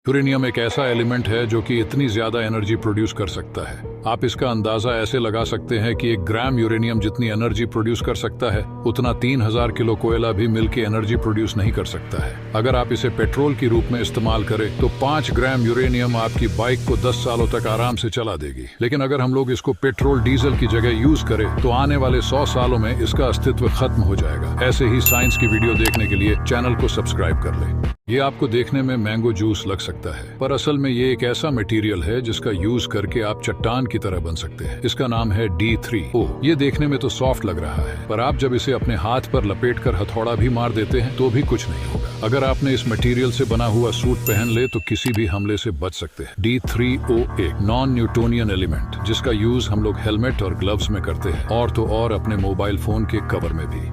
Uranium एक ऐसा element है जो कि इतनी ज्यादा एनर्जी प्रोड्यूस कर सकता है। आप इसका अंदाजा ऐसे लगा सकते हैं कि 1 ग्राम यूरेनियम जितनी एनर्जी प्रोड्यूस कर सकता है उतना 3000 किलो कोयला भी मिलकर एनर्जी प्रोड्यूस नहीं कर सकता है। अगर आप इसे पेट्रोल के रूप में इस्तेमाल करें तो 5 ग्राम यूरेनियम आपकी बाइक को 10 सालों तक आराम से चला देगी। लेकिन अगर हम लोग इसको पेट्रोल डीजल की जगह यूज करें तो आने वाले 100 सालों में इसका अस्तित्व खत्म हो जाएगा। ऐसे ही साइंस की वीडियो देखने के लिए चैनल को सब्सक्राइब कर लें। ये आपको देखने में मैंगो जूस लग सकता है, पर असल में ये एक ऐसा मटेरियल है जिसका यूज करके आप चट्टान की तरह बन सकते हैं। इसका नाम है D3O। ये देखने में तो सॉफ्ट लग रहा है, पर आप जब इसे अपने हाथ पर लपेटकर हथौड़ा भी मार देते हैं तो भी कुछ नहीं होगा। अगर आपने इस मटेरियल से बना हुआ सूट पहन ले तो किसी भी हमले से बच सकते हैं। D3O एक नॉन न्यूटोनियन एलिमेंट जिसका यूज हम लोग हेलमेट और ग्लव्स में करते हैं, और तो और अपने मोबाइल फोन के कवर में भी।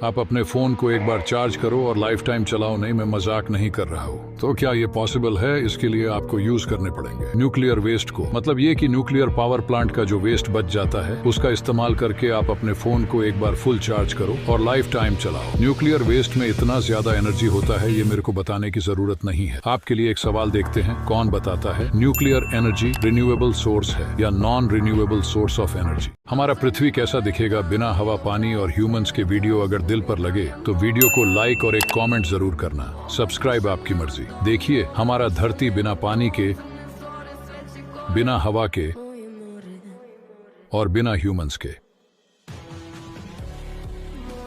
आप अपने फोन को एक बार चार्ज करो और लाइफ टाइम चलाओ। नहीं, मैं मजाक नहीं कर रहा हूँ। तो क्या ये पॉसिबल है? इसके लिए आपको यूज करने पड़ेंगे न्यूक्लियर वेस्ट को। मतलब ये कि न्यूक्लियर पावर प्लांट का जो वेस्ट बच जाता है उसका इस्तेमाल करके आप अपने फोन को एक बार फुल चार्ज करो और लाइफ टाइम चलाओ। न्यूक्लियर वेस्ट में इतना ज्यादा एनर्जी होता है ये मेरे को बताने की जरूरत नहीं है। आपके लिए एक सवाल देखते हैं, कौन बताता है न्यूक्लियर एनर्जी रिन्यूएबल सोर्स है या non renewable source of energy? हमारा पृथ्वी कैसा दिखेगा बिना हवा, पानी और ह्यूमंस के? वीडियो अगर दिल पर लगे तो वीडियो को लाइक और एक कमेंट जरूर करना। सब्सक्राइब आपकी मर्जी। देखिए, हमारा धरती बिना पानी के, बिना हवा के और बिना ह्यूमंस के।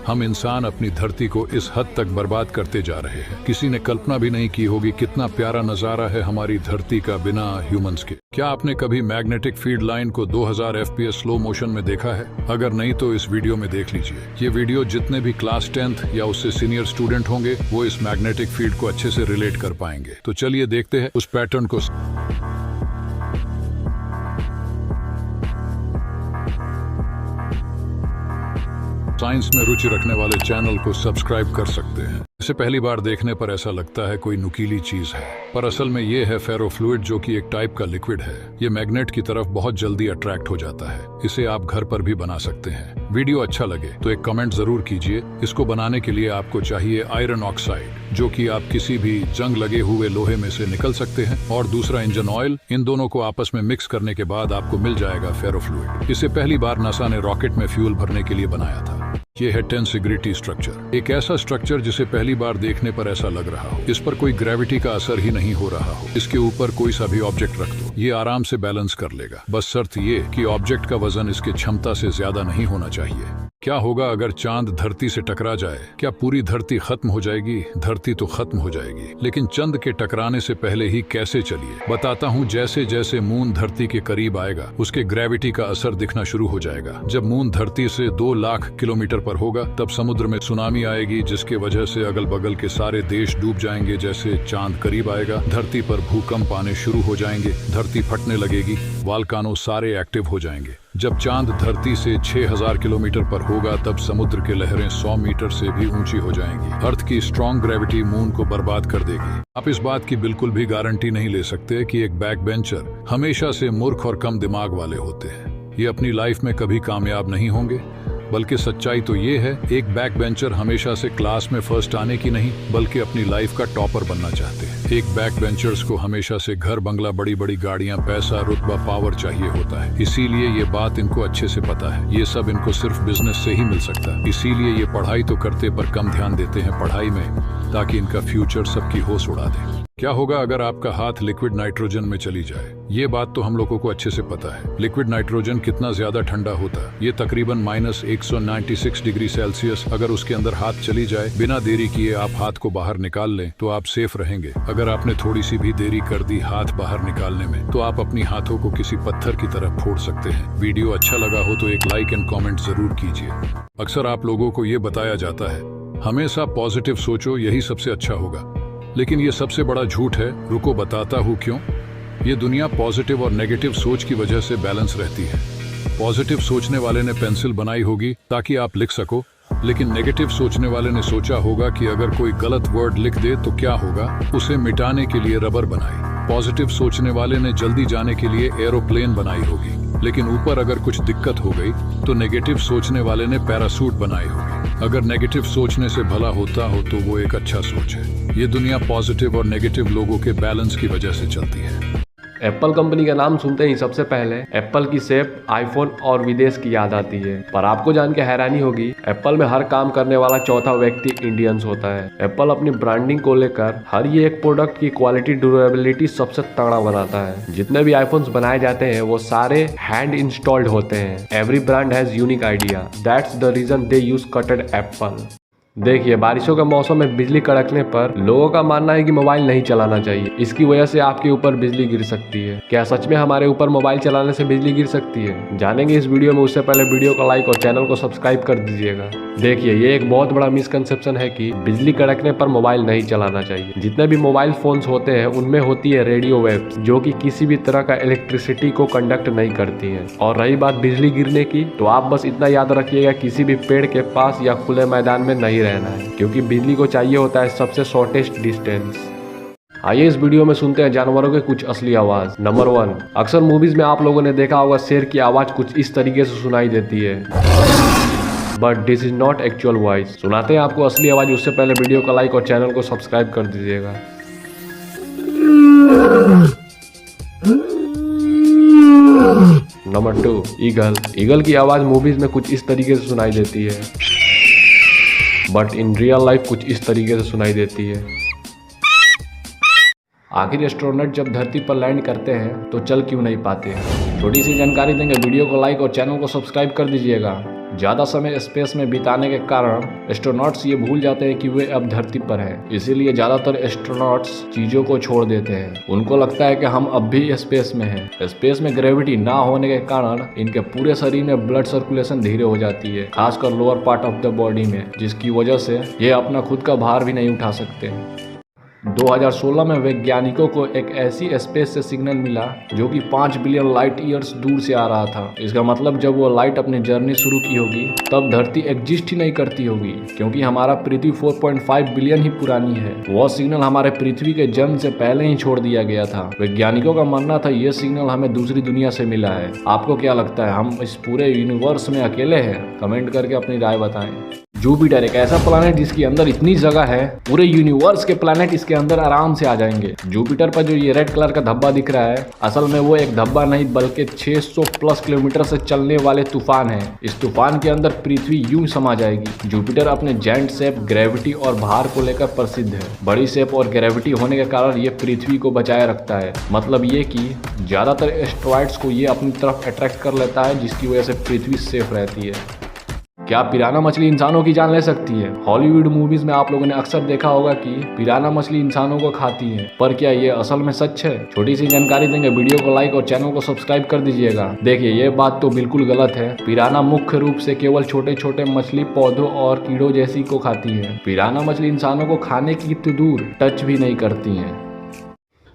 हम इंसान अपनी धरती को इस हद तक बर्बाद करते जा रहे हैं। किसी ने कल्पना भी नहीं की होगी कितना प्यारा नजारा है हमारी धरती का बिना ह्यूमंस के। क्या आपने कभी मैग्नेटिक फील्ड लाइन को 2000 FPS स्लो मोशन में देखा है? अगर नहीं तो इस वीडियो में देख लीजिए। ये वीडियो जितने भी क्लास 10th या उससे सीनियर स्टूडेंट होंगे वो इस मैग्नेटिक फील्ड को अच्छे से रिलेट कर पाएंगे। तो चलिए देखते हैं उस पैटर्न को। साइंस में रुचि रखने वाले चैनल को सब्सक्राइब कर सकते हैं। इसे पहली बार देखने पर ऐसा लगता है कोई नुकीली चीज है, पर असल में ये है फेरोफ्लूइड जो कि एक टाइप का लिक्विड है। ये मैग्नेट की तरफ बहुत जल्दी अट्रैक्ट हो जाता है। इसे आप घर पर भी बना सकते हैं। वीडियो अच्छा लगे तो एक कमेंट जरूर कीजिए। इसको बनाने के लिए आपको चाहिए आयरन ऑक्साइड जो कि आप किसी भी जंग लगे हुए लोहे में से निकल सकते हैं, और दूसरा इंजन ऑयल। इन दोनों को आपस में मिक्स करने के बाद आपको मिल जाएगा फेरोफ्लूइड। इसे पहली बार नासा ने रॉकेट में फ्यूल भरने के लिए बनाया था। ये है टेंसिग्रिटी स्ट्रक्चर, एक ऐसा स्ट्रक्चर जिसे पहली बार देखने पर ऐसा लग रहा हो इस पर कोई ग्रेविटी का असर ही नहीं हो रहा हो। इसके ऊपर कोई सा भी ऑब्जेक्ट रख दो, ये आराम से बैलेंस कर लेगा। बस शर्त ये कि ऑब्जेक्ट का वजन इसके क्षमता से ज्यादा नहीं होना चाहिए। क्या होगा अगर चांद धरती से टकरा जाए? क्या पूरी धरती खत्म हो जाएगी? धरती तो खत्म हो जाएगी, लेकिन चंद के टकराने से पहले ही कैसे चलिए बताता हूँ। जैसे जैसे मून धरती के करीब आएगा उसके ग्रेविटी का असर दिखना शुरू हो जाएगा। जब मून धरती से 2 लाख किलोमीटर पर होगा तब समुद्र में सुनामी आएगी जिसके वजह से अगल बगल के सारे देश डूब जाएंगे। जैसे चांद करीब आएगा धरती पर भूकंप आने शुरू हो जाएंगे, धरती फटने लगेगी, वॉल्कानो सारे एक्टिव हो जाएंगे। जब चांद धरती से 6000 किलोमीटर पर होगा तब समुद्र के लहरें 100 मीटर से भी ऊंची हो जाएंगी। अर्थ की स्ट्रॉन्ग ग्रेविटी मून को बर्बाद कर देगी। आप इस बात की बिल्कुल भी गारंटी नहीं ले सकते कि एक बैक बेंचर हमेशा से मूर्ख और कम दिमाग वाले होते हैं। ये अपनी लाइफ में कभी कामयाब नहीं होंगे, बल्कि सच्चाई तो ये है एक बैक बेंचर हमेशा से क्लास में फर्स्ट आने की नहीं बल्कि अपनी लाइफ का टॉपर बनना चाहते हैं। एक बैक बेंचर्स को हमेशा से घर बंगला, बड़ी बड़ी गाड़ियां, पैसा, रुतबा, पावर चाहिए होता है। इसीलिए ये बात इनको अच्छे से पता है। ये सब इनको सिर्फ बिजनेस से ही मिल सकता है। इसीलिए ये पढ़ाई तो करते पर कम ध्यान देते हैं पढ़ाई में, ताकि इनका फ्यूचर सबकी होश उड़ा दे। क्या होगा अगर आपका हाथ लिक्विड नाइट्रोजन में चली जाए? ये बात तो हम लोगों को अच्छे से पता है। लिक्विड नाइट्रोजन कितना ज्यादा ठंडा होता है, ये तकरीबन -196 डिग्री सेल्सियस। अगर उसके अंदर हाथ चली जाए, बिना देरी किए आप हाथ को बाहर निकाल लें तो आप सेफ रहेंगे। अगर आपने थोड़ी सी भी देरी कर दी हाथ बाहर निकालने में तो आप अपनी हाथों को किसी पत्थर की तरह फोड़ सकते हैं। वीडियो अच्छा लगा हो तो एक लाइक एंड कॉमेंट जरूर कीजिए। अक्सर आप लोगों को ये बताया जाता है हमेशा पॉजिटिव सोचो, यही सबसे अच्छा होगा, लेकिन ये सबसे बड़ा झूठ है। रुको बताता हूँ क्यों। ये दुनिया पॉजिटिव और नेगेटिव सोच की वजह से बैलेंस रहती है। पॉजिटिव सोचने वाले ने पेंसिल बनाई होगी ताकि आप लिख सको, लेकिन नेगेटिव सोचने वाले ने सोचा होगा कि अगर कोई गलत वर्ड लिख दे तो क्या होगा, उसे मिटाने के लिए रबर बनाई। पॉजिटिव सोचने वाले ने जल्दी जाने के लिए एरोप्लेन बनाई होगी, लेकिन ऊपर अगर कुछ दिक्कत हो गई तो नेगेटिव सोचने वाले ने पैरासूट बनाई होगी। अगर नेगेटिव सोचने से भला होता हो तो वो एक अच्छा सोच है। ये दुनिया पॉजिटिव और नेगेटिव लोगों के बैलेंस की वजह से चलती है। एप्पल कंपनी का नाम सुनते ही सबसे पहले एप्पल की शेप, आईफोन और विदेश की याद आती है। पर आपको जान के हैरानी होगी, एप्पल में हर काम करने वाला चौथा व्यक्ति इंडियंस होता है। एप्पल अपनी ब्रांडिंग को लेकर हर ये एक प्रोडक्ट की क्वालिटी, ड्यूरेबिलिटी सबसे तगड़ा बनाता है। जितने भी आईफोन्स बनाए जाते हैं वो सारे हैंड इंस्टॉल्ड होते हैं। Every brand has unique idea, that's the reason they use cutted apple. देखिए, बारिशों के मौसम में बिजली कड़कने पर लोगों का मानना है कि मोबाइल नहीं चलाना चाहिए, इसकी वजह से आपके ऊपर बिजली गिर सकती है। क्या सच में हमारे ऊपर मोबाइल चलाने से बिजली गिर सकती है? जानेंगे इस वीडियो में। उससे पहले वीडियो को लाइक और चैनल को सब्सक्राइब कर दीजिएगा। देखिए, ये एक बहुत बड़ा मिसकंसेप्शन है कि बिजली कड़कने पर मोबाइल नहीं चलाना चाहिए। जितने भी मोबाइल फोन्स होते हैं उनमें होती है रेडियो वेव्स, जो कि किसी भी तरह का इलेक्ट्रिसिटी को कंडक्ट नहीं करती है। और रही बात बिजली गिरने की, तो आप बस इतना याद रखिएगा, किसी भी पेड़ के पास या खुले मैदान में नहीं रहना है, क्योंकि बिजली को चाहिए होता है सबसे शॉर्टेस्ट डिस्टेंस। आइए इस वीडियो में सुनते हैं जानवरों के कुछ असली आवाज। नंबर 1, अक्सर मूवीज में आप लोगों ने देखा होगा शेर की आवाज कुछ इस तरीके से सुनाई देती है, but this is not actual voice. सुनाते हैं आपको असली आवाज। उससे पहले वीडियो को लाइक और चैनल को सब्सक्राइब कर दीजिएगा। Number 2, eagle. ईगल की आवाज मूवीज में कुछ इस तरीके से सुनाई देती है, बट इन रियल लाइफ कुछ इस तरीके से सुनाई देती है। आखिर एस्ट्रोनॉट जब धरती पर लैंड करते हैं तो चल क्यों नहीं पाते हैं? छोटी सी जानकारी देंगे, वीडियो को लाइक और चैनल को सब्सक्राइब कर दीजिएगा। ज़्यादा समय स्पेस में बिताने के कारण एस्ट्रोनॉट्स ये भूल जाते हैं कि वे अब धरती पर हैं। इसीलिए ज़्यादातर एस्ट्रोनॉट्स चीज़ों को छोड़ देते हैं। उनको लगता है कि हम अब भी स्पेस में हैं। स्पेस में ग्रेविटी ना होने के कारण इनके पूरे शरीर में ब्लड सर्कुलेशन धीरे हो जाती है, खासकर lower part of the body में, जिसकी वजह से ये अपना खुद का भार भी नहीं उठा सकते। 2016 में वैज्ञानिकों को एक ऐसी स्पेस से सिग्नल मिला जो कि 5 बिलियन लाइट ईयर्स दूर से आ रहा था। इसका मतलब जब वो लाइट अपनी जर्नी शुरू की होगी तब धरती एग्जिस्ट ही नहीं करती होगी, क्योंकि हमारा पृथ्वी 4.5 बिलियन ही पुरानी है। वह सिग्नल हमारे पृथ्वी के जन्म से पहले ही छोड़ दिया गया था। वैज्ञानिकों का मानना था यह सिग्नल हमें दूसरी दुनिया से मिला है। आपको क्या लगता है, हम इस पूरे यूनिवर्स में अकेले हैं? कमेंट करके अपनी राय बताएं। जुपिटर एक ऐसा प्लैनेट जिसके अंदर इतनी जगह है, पूरे यूनिवर्स के प्लैनेट इसके अंदर आराम से आ जाएंगे। जुपिटर पर जो ये रेड कलर का धब्बा दिख रहा है, असल में वो एक धब्बा नहीं बल्कि 600 प्लस किलोमीटर से चलने वाले तूफान है। इस तूफान के अंदर पृथ्वी यूं समा जाएगी। जुपिटर अपने जायंट शेप, ग्रेविटी और भार को लेकर प्रसिद्ध है। बड़ी शेप और ग्रेविटी होने के कारण ये पृथ्वी को बचाए रखता है। मतलब ये कि ज्यादातर एस्ट्रॉइड्स को ये अपनी तरफ अट्रैक्ट कर लेता है, जिसकी वजह से पृथ्वी सेफ रहती है। क्या पिराना मछली इंसानों की जान ले सकती है? हॉलीवुड मूवीज में आप लोगों ने अक्सर देखा होगा कि पिराना मछली इंसानों को खाती है, पर क्या ये असल में सच है? छोटी सी जानकारी देंगे, वीडियो को लाइक और चैनल को सब्सक्राइब कर दीजिएगा। देखिए, ये बात तो बिल्कुल गलत है। पिराना मुख्य रूप से केवल छोटे छोटे मछली, पौधों और कीड़ों जैसी को खाती है। पिराना मछली इंसानों को खाने की तो दूर टच भी नहीं करती है।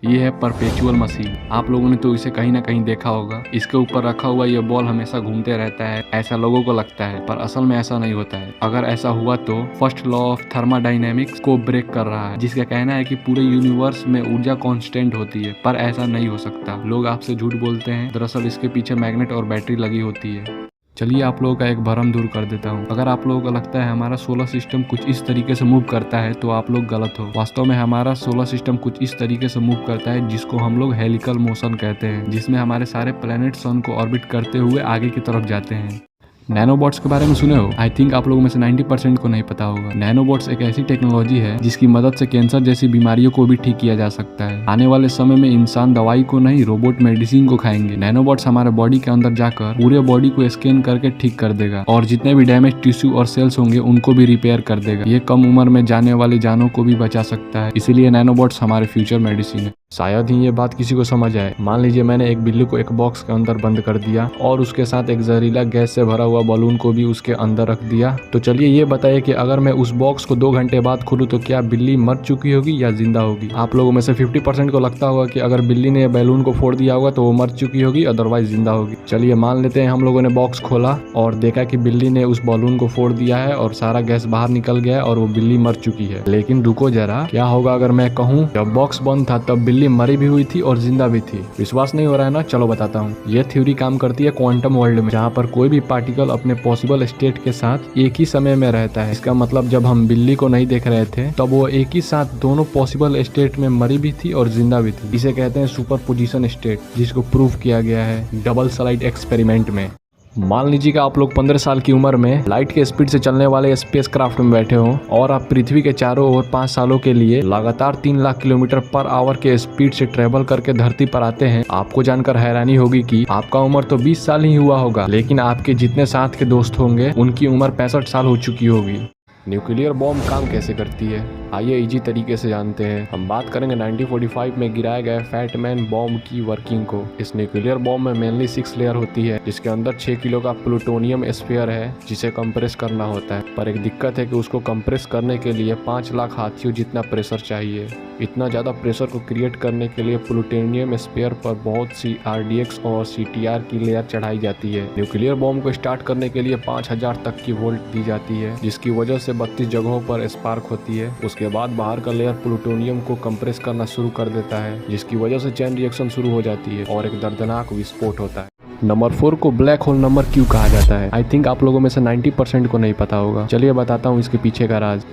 ये है परपेचुअल मशीन। आप लोगों ने तो इसे कहीं ना कहीं देखा होगा। इसके ऊपर रखा हुआ ये बॉल हमेशा घूमते रहता है, ऐसा लोगों को लगता है, पर असल में ऐसा नहीं होता है। अगर ऐसा हुआ तो फर्स्ट लॉ ऑफ थर्मोडायनेमिक्स को ब्रेक कर रहा है, जिसका कहना है कि पूरे यूनिवर्स में ऊर्जा कांस्टेंट होती है, पर ऐसा नहीं हो सकता। लोग आपसे झूठ बोलते हैं, दरअसल इसके पीछे मैग्नेट और बैटरी लगी होती है। चलिए आप लोगों का एक भ्रम दूर कर देता हूँ। अगर आप लोगों को लगता है हमारा सोलर सिस्टम कुछ इस तरीके से मूव करता है तो आप लोग गलत हो। वास्तव में हमारा सोलर सिस्टम कुछ इस तरीके से मूव करता है, जिसको हम लोग हेलिकल मोशन कहते हैं, जिसमें हमारे सारे प्लैनेट सन को ऑर्बिट करते हुए आगे की तरफ जाते हैं। नैनोबॉट्स के बारे में सुने हो? आई थिंक आप लोगों में से 90% को नहीं पता होगा। नैनोबॉट्स एक ऐसी टेक्नोलॉजी है जिसकी मदद से कैंसर जैसी बीमारियों को भी ठीक किया जा सकता है। आने वाले समय में इंसान दवाई को नहीं, रोबोट मेडिसिन को खाएंगे। नैनोबॉट्स हमारे बॉडी के अंदर जाकर पूरे बॉडी को स्कैन करके ठीक कर देगा, और जितने भी डैमेज टिश्यू और सेल्स होंगे उनको भी रिपेयर कर देगा। ये कम उम्र में जाने वाली जानों को भी बचा सकता है। इसीलिए नैनोबॉट्स हमारे फ्यूचर मेडिसिन है। शायद ही ये बात किसी को समझ आए। मान लीजिए मैंने एक बिल्ली को एक बॉक्स के अंदर बंद कर दिया और उसके साथ एक जहरीला गैस से भरा हुआ बलून को भी उसके अंदर रख दिया। तो चलिए ये बताइए कि अगर मैं उस बॉक्स को 2 घंटे बाद खोलूं तो क्या बिल्ली मर चुकी होगी या जिंदा होगी? आप लोगों में से 50% को लगता होगा कि अगर बिल्ली ने बैलून को फोड़ दिया होगा तो वो मर चुकी होगी, अदरवाइज जिंदा होगी। चलिए मान लेते हैं हम लोगों ने बॉक्स खोला और देखा कि बिल्ली ने उस बलून को फोड़ दिया है और सारा गैस बाहर निकल गया है और वो बिल्ली मर चुकी है। लेकिन रुको जरा, क्या होगा अगर मैं कहूँ जब बॉक्स बंद था तब बिल्ली बिल्ली मरी भी हुई थी और जिंदा भी थी। विश्वास नहीं हो रहा है ना, चलो बताता हूँ। ये थ्योरी काम करती है क्वांटम वर्ल्ड में, जहाँ पर कोई भी पार्टिकल अपने पॉसिबल स्टेट के साथ एक ही समय में रहता है। इसका मतलब जब हम बिल्ली को नहीं देख रहे थे तब वो एक ही साथ दोनों पॉसिबल स्टेट में मरी भी थी और जिंदा भी थी। इसे कहते हैं सुपर पोजिशन स्टेट, जिसको प्रूव किया गया है डबल स्लाइड एक्सपेरिमेंट में। मान लीजिए कि आप लोग 15 साल की उम्र में लाइट के स्पीड से चलने वाले स्पेस क्राफ्ट में बैठे हो और आप पृथ्वी के चारों ओर 5 सालों के लिए लगातार 3 लाख किलोमीटर पर आवर के स्पीड से ट्रेवल करके धरती पर आते हैं। आपको जानकर हैरानी होगी कि आपका उम्र तो 20 साल ही हुआ होगा, लेकिन आपके जितने साथ के दोस्त होंगे उनकी उम्र 65 साल हो चुकी होगी। न्यूक्लियर बॉम्ब काम कैसे करती है, आइए इजी तरीके से जानते हैं। हम बात करेंगे 1945 में गिराए गए फैट मैन बॉम्ब की वर्किंग को। इस न्यूक्लियर बॉम्ब में मेनली 6 लेयर होती है, जिसके अंदर 6 किलो का प्लूटोनियम स्फीयर है जिसे कंप्रेस करना होता है। पर एक दिक्कत है कि उसको कंप्रेस करने के लिए 5 लाख हाथियों जितना प्रेशर चाहिए। इतना ज़्यादा प्रेशर को क्रिएट करने के लिए प्लूटोनियम स्फीयर पर बहुत सी RDX और CTR की लेयर चढ़ाई जाती है। न्यूक्लियर बॉम्ब को स्टार्ट करने के लिए 5000 तक की वोल्ट दी जाती है, जिसकी वजह से 32 जगहों पर स्पार्क होती है। उसके बाद बाहर का लेयर प्लूटोनियम को कंप्रेस करना शुरू कर देता है, जिसकी वजह से चेन रिएक्शन शुरू हो जाती है और एक दर्दनाक विस्फोट होता है। नंबर 4 को ब्लैक होल नंबर क्यों कहा जाता है? आई थिंक आप लोगों में से 90% को नहीं पता होगा। चलिए बताता हूँ इसके पीछे का राज।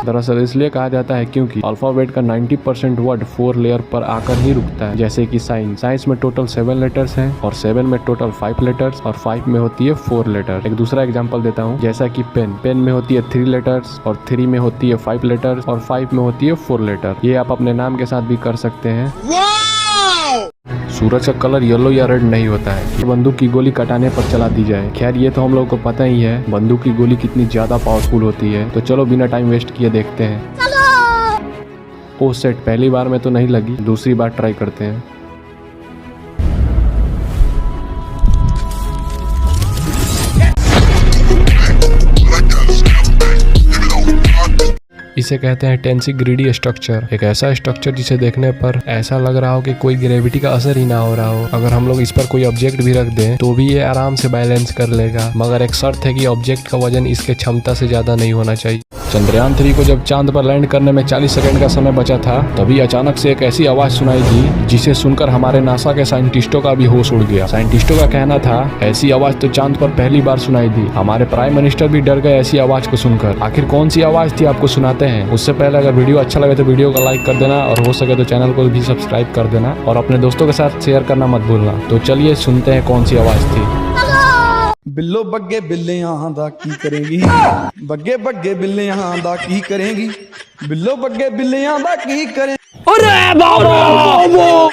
दरअसल इसलिए कहा जाता है क्योंकि अल्फाबेट का 90% वर्ड 4 लेयर पर आकर ही रुकता है। जैसे कि साइंस में टोटल 7 लेटर्स हैं और 7 में टोटल 5 लेटर्स और 5 में होती है 4 लेटर। एक दूसरा एग्जांपल देता हूँ, जैसा कि पेन में होती है 3 लेटर्स और 3 में होती है 5 लेटर्स और 5 में होती है 4 लेटर। ये आप अपने नाम के साथ भी कर सकते हैं। सूरज का कलर येलो या रेड नहीं होता है कि बंदूक की गोली कटाने पर चला दी जाए। खैर ये तो हम लोग को पता ही है बंदूक की गोली कितनी ज्यादा पावरफुल होती है। तो चलो बिना टाइम वेस्ट किए देखते हैं। ओ सेट, पहली बार में तो नहीं लगी, दूसरी बार ट्राई करते हैं। इसे कहते हैं टेंसी ग्रिडी स्ट्रक्चर। एक ऐसा स्ट्रक्चर जिसे देखने पर ऐसा लग रहा हो कि कोई ग्रेविटी का असर ही ना हो रहा हो। अगर हम लोग इस पर कोई ऑब्जेक्ट भी रख दें तो भी ये आराम से बैलेंस कर लेगा, मगर एक शर्त है कि ऑब्जेक्ट का वजन इसके क्षमता से ज्यादा नहीं होना चाहिए। चंद्रयान 3 को जब चांद पर लैंड करने में 40 सेकंड का समय बचा था, तभी अचानक से एक ऐसी आवाज सुनाई दी जिसे सुनकर हमारे नासा के साइंटिस्टों का भी होश उड़ गया। साइंटिस्टों का कहना था ऐसी आवाज तो चांद पर पहली बार सुनाई दी। हमारे प्राइम मिनिस्टर भी डर गए ऐसी आवाज को सुनकर। आखिर कौन सी आवाज थी, आपको सुनाते हैं। उससे पहले अगर वीडियो अच्छा लगे तो वीडियो को लाइक कर देना और हो सके तो चैनल को भी सब्सक्राइब कर देना और अपने दोस्तों के साथ शेयर करना मत भूलना। तो चलिए सुनते हैं कौन सी आवाज थी। बिल्लो बग्गे बिल्लियां दा की करेंगी, बग्गे बग्गे बिल्लियां दा की करेंगी, बिल्लो बग्गे बिल्लियां दा की करें। अरे बाबा